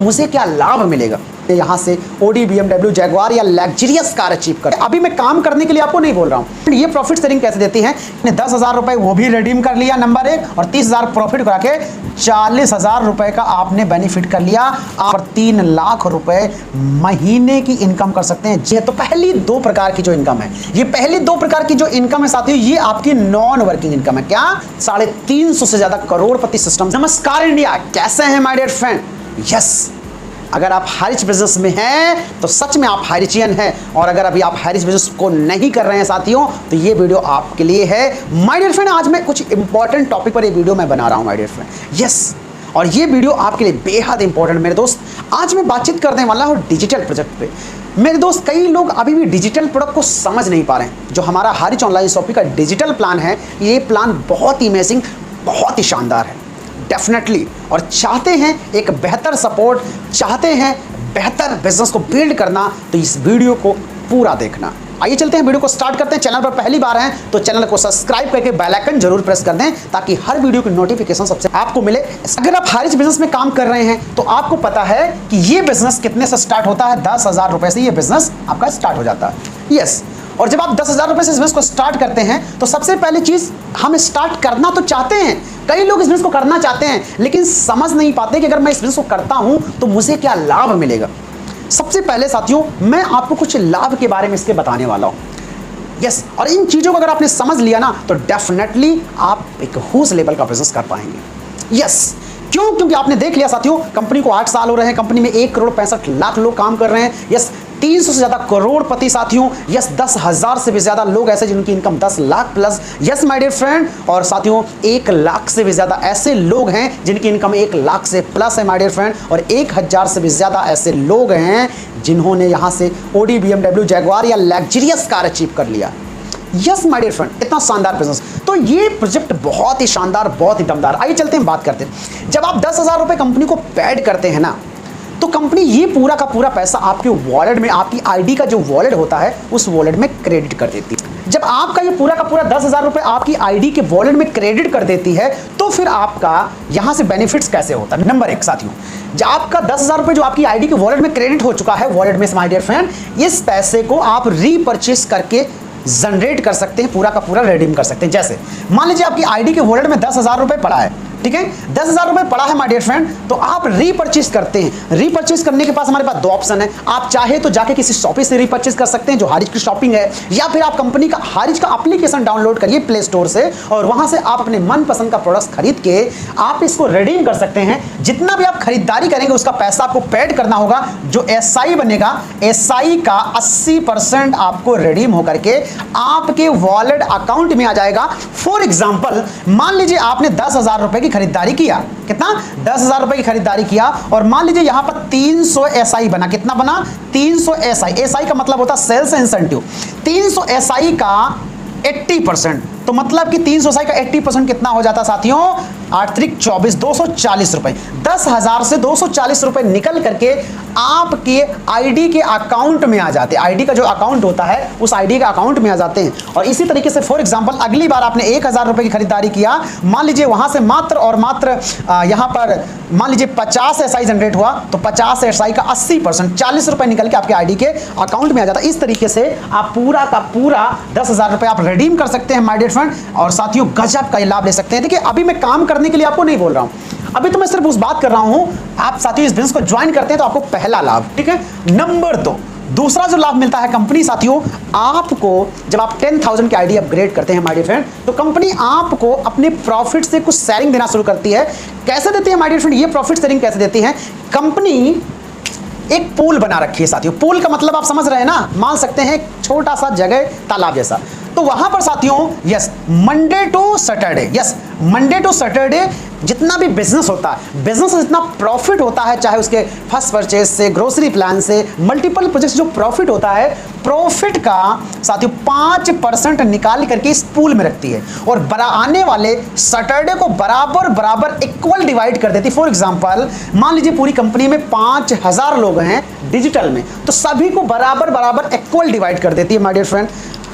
मुझे क्या लाभ मिलेगा यहाँ से ओडी BMW जैगुआर या लग्जरियस कार अचीव कर। अभी मैं काम करने के लिए आपको नहीं बोल रहा हूँ। ये प्रॉफिट शेयरिंग कैसे देती है, 10,000 रुपए वो भी रिडीम कर लिया नंबर 1, और 30,000 प्रॉफिट करा के 40,000 रुपए का आपने बेनिफिट कर लिया। आप 3 लाख रुपए महीने की इनकम कर सकते हैं। जी तो पहली 2 प्रकार की जो इनकम है, ये पहली 2 प्रकार की जो इनकम है साथियों, ये आपकी नॉन वर्किंग इनकम है। क्या 350 से ज्यादा करोड़पति सिस्टम। नमस्कार इंडिया, कैसे हैं माय डियर फ्रेंड। यस, अगर आप हाई रिच बिजनेस में हैं तो सच में आप हाई रिचियन हैं, और अगर अभी आप हाई रिच बिजनेस को नहीं कर रहे हैं साथियों, तो ये वीडियो आपके लिए है माय डियर फ्रेंड। आज मैं कुछ इंपॉर्टेंट टॉपिक पर ये वीडियो मैं बना रहा हूं माय डियर फ्रेंड। यस, और ये वीडियो आपके लिए बेहद इंपॉर्टेंट मेरे दोस्त। आज मैं बातचीत करने वाला हूं डिजिटल प्रोजेक्ट पे। मेरे दोस्त, कई लोग अभी भी डिजिटल प्रोडक्ट को समझ नहीं पा रहे हैं। जो हमारा हाई रिच ऑनलाइन शॉपिंग का डिजिटल प्लान है, ये प्लान बहुत ही अमेजिंग, बहुत ही शानदार है डेफिनेटली। और चाहते हैं एक बेहतर सपोर्ट, चाहते हैं बेहतर बिजनेस को बिल्ड करना, तो इस वीडियो को पूरा देखना। आइए चलते हैं, वीडियो को स्टार्ट करते हैं। चैनल पर पहली बार हैं तो चैनल को सब्सक्राइब करके बेल आइकन जरूर प्रेस कर दें, ताकि हर वीडियो की नोटिफिकेशन सबसे आपको मिले। अगर आप हाई रिच बिजनेस में काम कर रहे हैं तो आपको पता है कि ये बिजनेस कितने से स्टार्ट होता है। 10,000 रुपए से ये बिजनेस आपका स्टार्ट हो जाता है। यस, और जब आप 10,000 रुपए से बिजनेस को स्टार्ट करते हैं तो सबसे पहली चीज, हम स्टार्ट करना तो चाहते हैं। कई लोग इस बिजनेस को करना चाहते हैं, लेकिन समझ नहीं पाते कि अगर मैं इस बिजनेस को करता हूं तो मुझे क्या लाभ मिलेगा। सबसे पहले साथियों, मैं आपको कुछ लाभ के बारे में इसके बताने वाला हूं। यस, और इन चीजों को अगर आपने समझ लिया ना, तो डेफिनेटली आप एक हुज लेवल का बिजनेस कर पाएंगे। यस, क्यों? क्योंकि आपने देख लिया साथियों, कंपनी को 8 साल हो रहे हैं, कंपनी में 1,65,00,000 लोग काम कर रहे हैं। यस, 300 से ज्यादा करोड़पति साथियों। यस, 10,000 से भी ज्यादा लोग ऐसे जिनकी income 10 lakh plus. Yes my dear friend, और साथियों 1 लाख से भी ज्यादा ऐसे लोग हैं जिनकी इनकम 1 लाख से प्लस है माय डियर फ्रेंड, और 1,000 से भी ज्यादा ऐसे लोग हैं जिन्होंने यहां से ओडी BMW जैगुआर या लग्जरियस कार अचीव कर लिया। यस माय डियर फ्रेंड, इतना शानदार बिजनेस। तो ये प्रोजेक्ट बहुत ही शानदार, बहुत ही दमदार। आइए चलते हैं, बात करते हैं। जब आप 10,000 रुपए कंपनी को पेड करते हैं ना, तो कंपनी ये पूरा का पूरा पैसा आपके वॉलेट में, आपकी आईडी का जो वॉलेट होता है उस वॉलेट में क्रेडिट कर देती है। जब आपका ये पूरा का पूरा 10,000 रुपए आपकी आईडी के वॉलेट में क्रेडिट कर देती है, तो फिर आपका यहां से बेनिफिट्स कैसे होता है। नंबर 1 साथियों, जब आपका 10,000 रुपए जो आपकी आईडी के वॉलेट में क्रेडिट हो चुका है, वॉलेट में माय डियर फ्रेंड, इस पैसे को आप रीपर्चेस करके जनरेट कर सकते हैं, पूरा का पूरा रिडीम कर सकते हैं। जैसे मान लीजिए आपकी आईडी के वॉलेट में 10,000 रुपए पड़ा है, ठीक है, 10,000 रुपए पड़ा है माय डियर फ्रेंड, तो आप रीपर्चेस करते हैं। रीपर्चेस करने के पास हमारे पास 2 ऑप्शन है। आप चाहे तो जाके किसी शॉपिंग से रीपर्चेस कर सकते हैं जो हारिज की शॉपिंग है, या फिर आप कंपनी का हारिज का एप्लीकेशन डाउनलोड करिए प्ले स्टोर से, और वहां से आप अपने मनपसंद का प्रोडक्ट खरीद के आप इसको रिडीम कर सकते हैं। जितना भी आप खरीदारी करेंगे उसका पैसा आपको पेड करना होगा। जो एसआई बनेगा, एसआई का 80% आपको रिडीम होकर के आपके वॉलेट अकाउंट में आ जाएगा। फॉर एग्जाम्पल, मान लीजिए आपने 10,000 रुपए खरीदारी किया, कितना, 10,000 रुपए की खरीदारी किया, और मान लीजिए यहां पर 300 एसआई बना। कितना बना? 300 एसआई। एसआई का मतलब होता है सेल्स इंसेंटिव। 300 एसआई का 80%, तो मतलब कि 300 एसआई का 80% कितना हो जाता साथियों? 8 त्रिक 24, 240 रुपए। 10,000 से 240 रुपए निकल करके आपके आईडी के अकाउंट में आ जाते हैं। आईडी का जो अकाउंट होता है उस आईडी के अकाउंट में आ जाते हैं। और इसी तरीके से फॉर एग्जांपल, अगली बार आपने 1,000 रुपए की खरीदारी किया, मान लीजिए वहां से मात्र और मात्र यहां पर मान लीजिए 50 एसआई जनरेट हुआ, तो 50 एसआई का 80%, 40 रुपए निकल के आपके आईडी के अकाउंट में आ जाता है। इस तरीके से आप पूरा का पूरा 10,000 रुपए आप रिडीम कर सकते हैं माय डियर फ्रेंड, और साथियों गजब का लाभ ले सकते हैं। देखिए, अभी मैं काम करने के लिए आपको नहीं बोल रहा हूं, अभी तो मैं सिर्फ उस बात कर रहा हूं। आप साथियों इस बिजनेस को ज्वाइन करते हैं तो आपको पहला लाभ, ठीक है। नंबर 2, दूसरा जो लाभ मिलता है कंपनी साथियों, आपको जब आप 10,000 की आईडी अपग्रेड करते हैं माय डियर फ्रेंड, तो कंपनी आपको अपने प्रॉफिट से कुछ शेयरिंग देना शुरू करती है। कैसे देती है माय डियर फ्रेंड? ये प्रॉफिट शेयरिंग कैसे देती है? कंपनी एक पूल बना रखी है साथियों। पूल का मतलब आप समझ रहे हैं ना, मान सकते हैं छोटा सा जगह, तालाब जैसा। तो वहां पर साथियों, yes, Monday to Saturday, yes, Monday to Saturday जितना भी बिजनेस होता है, बिजनेस से जितना प्रॉफिट होता है, चाहे उसके फर्स्ट परचेज से, ग्रोसरी प्लान से, मल्टीपल प्रोजेक्ट जो प्रॉफिट होता है, प्रॉफिट का साथियों 5% निकाल करके इस पूल में रखती है, और आने वाले सैटरडे को बराबर बराबर इक्वल डिवाइड कर देती है। फॉर एग्जांपल, मान लीजिए पूरी कंपनी में 5,000 लोग हैं डिजिटल में, तो सभी को बराबर बराबर इक्वल डिवाइड कर देती है माय डियर फ्रेंड।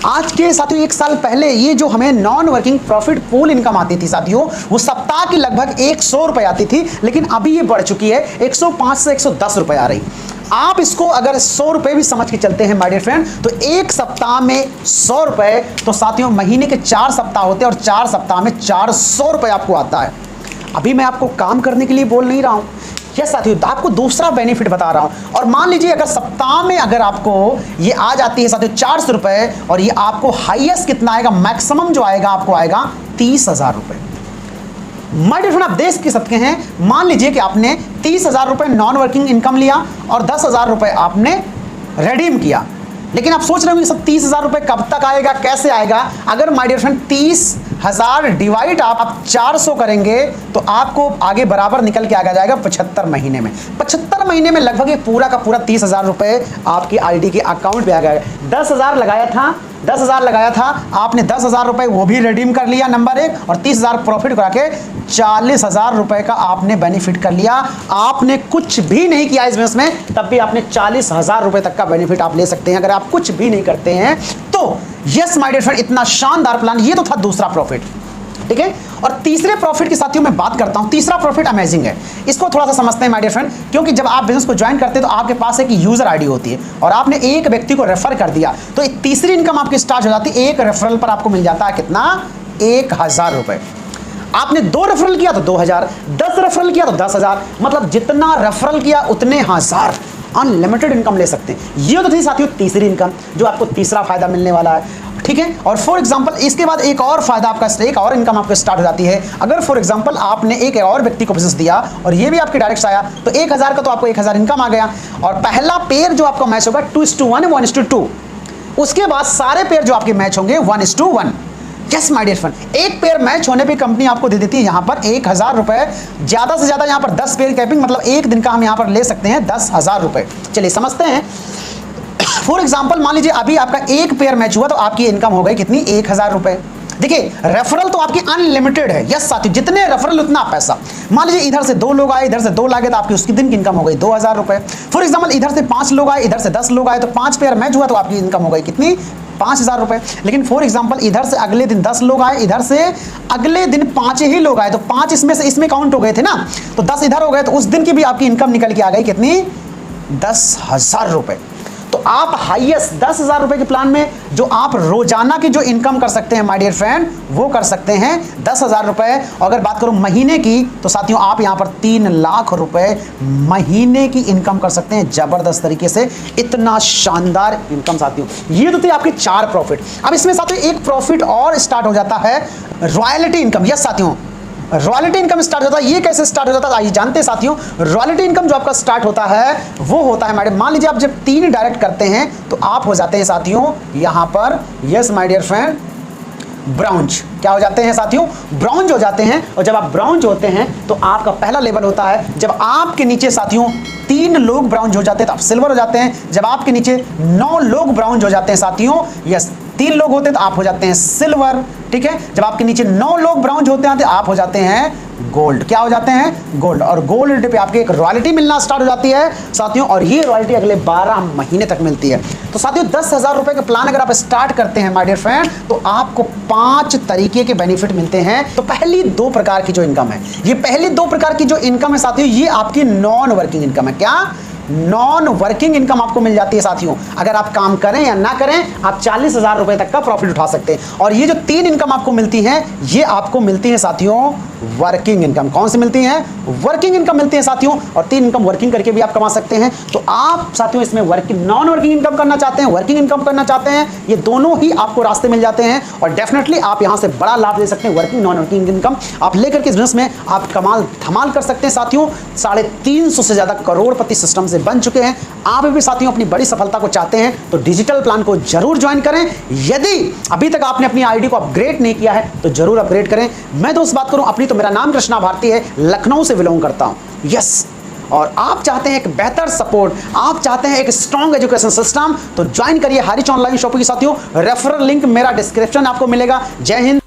आज के साथियों 1 साल पहले ये जो हमें non working profit pool income आती थी साथियों, वो सप्ताह की लगभग 100 रुपए आती थी, लेकिन अभी ये बढ़ चुकी है 105 से 110 रुपए आ रही। आप इसको अगर 100 रुपए भी समझ के चलते हैं माय डियर फ्रेंड, तो एक सप्ताह में 100 रुपए, तो साथियों महीने के 4 सप्ताह होते हैं और 4 सप्ताह में 400 रुपए आपको आता है। अभी मैं आपको काम करने के लिए बोल नहीं रहा हूं, यस साथियों, आपको दूसरा बेनिफिट बता रहा हूं। और मान लीजिए अगर सप्ताह में अगर आपको ये आ जाती है साथियों 400 रुपए, और ये आपको हाईएस्ट कितना आएगा, मैक्सिमम जो आएगा आपको आएगा 30,000 रुपए। माय डियर फ्रेंड, आप देख के सकते हैं, मान लीजिए कि आपने 30,000 रुपए नॉन वर्किंग इनकम लिया और 10,000 रुपए आपने रिडीम किया, लेकिन आप सोच रहे होंगे सब 30,000 रुपए कब तक आएगा, कैसे आएगा। अगर माय डियर फ्रेंड 30,000 डिवाइड आप 400 करेंगे तो आपको आगे बराबर निकल के आ जाएगा 75 महीने में। 75 महीने में लगभग ये पूरा का पूरा 30,000 रुपए आपकी आईडी के अकाउंट पे आ गया। 10,000 लगाया था आपने, 10,000 रुपए वो भी रिडीम कर लिया नंबर 1, और 30,000 प्रॉफिट करा के 40,000 रुपए का आपने बेनिफिट कर लिया। आपने कुछ भी नहीं किया इस बिजनेस में, तब भी आपने 40,000 रुपए तक का बेनिफिट आप ले सकते हैं अगर आप कुछ भी नहीं करते हैं तो। यस माय डियर फ्रेंड, इतना शानदार प्लान, ये तो था दूसरा प्रॉफिट, ठीक है। और तीसरे प्रॉफिट की साथियों मैं बात करता हूं। तीसरा प्रॉफिट अमेजिंग है, इसको थोड़ा सा समझते हैं माय डियर फ्रेंड, क्योंकि जब आप बिजनेस को ज्वाइन करते हैं तो आपके पास एक यूजर आईडी होती है और आपने एक व्यक्ति को रेफर कर दिया, तो एक तीसरी इनकम आपकी स्टार्ट हो जाती है। एक रेफरल पर आपको मिल जाता है कितना, 1,000 रुपए। आपने 2 रेफरल किया तो 2,000, 10 रेफरल किया तो 10,000, मतलब जितना रेफरल किया उतने हजार अनलिमिटेड इनकम ले सकते हैं। ये तो थी साथियों तीसरी इनकम, जो आपको तीसरा फायदा मिलने वाला है, ठीक है। और फॉर एग्जांपल इसके बाद एक और फायदा आपका, एक और इनकम आपको स्टार्ट हो जाती है। अगर फॉर एग्जांपल आपने एक और व्यक्ति को बिजनेस दिया और ये भी आपके डायरेक्ट आया, तो 1,000 का तो आपको 1,000 इनकम आ गया। और पहला पेयर जो आपका मैच होगा 2:1, 1:2, उसके बाद सारे पेयर जो आपके मैच होंगे 1:1। यस माय डियर फ्रेंड, एक पेयर मैच होने पे कंपनी आपको दे देती है यहां पर 1,000 रुपए, ज्यादा से ज्यादा यहां पर 10 पेयर कैपिंग, मतलब एक दिन का हम यहां पर ले सकते हैं 10,000 रुपए। चलिए समझते हैं। फॉर एग्जांपल मान लीजिए अभी आपका एक पेयर मैच हुआ तो आपकी इनकम हो गई कितनी, 1,000 रुपए। देखिए रेफरल तो आपकी अनलिमिटेड है, यस साथियों, जितने रेफरल उतना पैसा। मान लीजिए इधर से 2 लोग आए, इधर से 2 लागे, तो आपकी उसकी दिन की इनकम हो गई 2,000 रुपए। फॉर एग्जांपल इधर से 5 लोग आए, इधर से 10 लोग आए, तो 5 पेयर मैच हुआ तो आपकी इनकम हो गई कितनी, 5,000 रुपए। लेकिन फॉर एग्जांपल इधर से अगले दिन 10 लोग आए, इधर से अगले दिन 5 ही लोग आए, तो 5 इसमें से इसमें काउंट हो गए थे ना, तो 10 इधर हो गए, तो उस दिन की भी आपकी इनकम निकल के आ गई कितनी, 10,000 रुपए। तो आप हाईएस्ट 10,000 रुपए के प्लान में जो आप रोजाना की जो इनकम कर सकते हैं माय डियर फ्रेंड, वो कर सकते हैं 10,000 रुपए। अगर बात करूं महीने की, तो साथियों आप यहां पर 3 लाख रुपए महीने की इनकम कर सकते हैं जबरदस्त तरीके से। इतना शानदार इनकम साथियों। ये तो थे आपके 4 प्रॉफिट। अब इसमें साथियों एक प्रॉफिट और स्टार्ट हो जाता है, रॉयल्टी इनकम। यस साथियों, रॉयल्टी इनकम स्टार्ट होता है। ये कैसे स्टार्ट हो जाता है आइए जानते हैं साथियों। रॉयल्टी इनकम जो आपका स्टार्ट होता है वो होता है मैडम, मान लीजिए आप जब 3 डायरेक्ट करते हैं तो आप हो जाते हैं साथियों यहां पर, यस माय डियर फ्रेंड, ब्राउन्ज। क्या हो जाते हैं साथियों, ब्राउन्ज हो जाते हैं। और जब आप ब्राउन्ज होते हैं तो आपका पहला लेवल होता है, जब आपके नीचे साथियों 3 लोग ब्राउन्ज हो जाते हैं तो आप सिल्वर हो जाते हैं। जब आपके नीचे 9 लोग ब्राउन्ज हो जाते हैं साथियों, यस 3 लोग होते हैं तो आप हो जाते हैं सिल्वर, ठीक है। जब आपके नीचे 9 लोग ब्राउन्ज होते हैं तो आप हो जाते हैं गोल्ड। क्या हो जाते हैं, गोल्ड। और गोल्ड पे आपके एक रॉयल्टी मिलना स्टार्ट हो जाती है साथियों, और ये रॉयल्टी अगले 12 महीने तक मिलती है। तो साथियों 10,000 रुपए का प्लान अगर आप स्टार्ट करते हैं माय डियर फ्रेंड, तो आपको 5 तरीके के बेनिफिट मिलते हैं। तो पहली 2 प्रकार की जो इनकम है, ये पहली 2 प्रकार की जो इनकम है साथियों, ये आपकी नॉन वर्किंग इनकम है। क्या, नॉन वर्किंग इनकम आपको मिल जाती है साथियों। अगर आप काम करें या ना करें, आप 40,000 रुपए तक का प्रॉफिट उठा सकते हैं। और ये जो 3 इनकम आपको मिलती है, ये आपको मिलती है साथियों वर्किंग इनकम। कौन सी मिलती है, वर्किंग इनकम मिलती है साथियों। और 3 इनकम वर्किंग करके भी आप कमा सकते हैं। तो आप साथियों इसमें वर्किंग, नॉन वर्किंग इनकम करना चाहते हैं, वर्किंग इनकम करना चाहते हैं, ये दोनों ही आपको रास्ते मिल जाते हैं। और डेफिनेटली आप यहां से बड़ा लाभ ले सकते हैं। वर्किंग, नॉन वर्किंग इनकम आप लेकर के इस बिजनेस में आप कमाल धमाल कर सकते हैं साथियों। 350 से ज्यादा करोड़पति सिस्टम से बन चुके हैं। आप भी साथियों अपनी बड़ी सफलता को चाहते हैं तो डिजिटल प्लान को जरूर ज्वाइन करें। यदि अभी तक आपने अपनी आईडी को अपग्रेड नहीं किया है तो जरूर अपग्रेड करें। मैं दोस्त बात करूं अपनी, तो मेरा नाम कृष्णा भारती है, लखनऊ से बिलोंग करता हूं। यस, और आप चाहते हैं एक बेहतर सपोर्ट, आप चाहते हैं एक स्ट्रॉन्ग एजुकेशन सिस्टम, तो ज्वाइन करिए हारिच ऑनलाइन शॉपिंग के साथियों। रेफरल लिंक मेरा डिस्क्रिप्शन आपको मिलेगा। जय हिंद।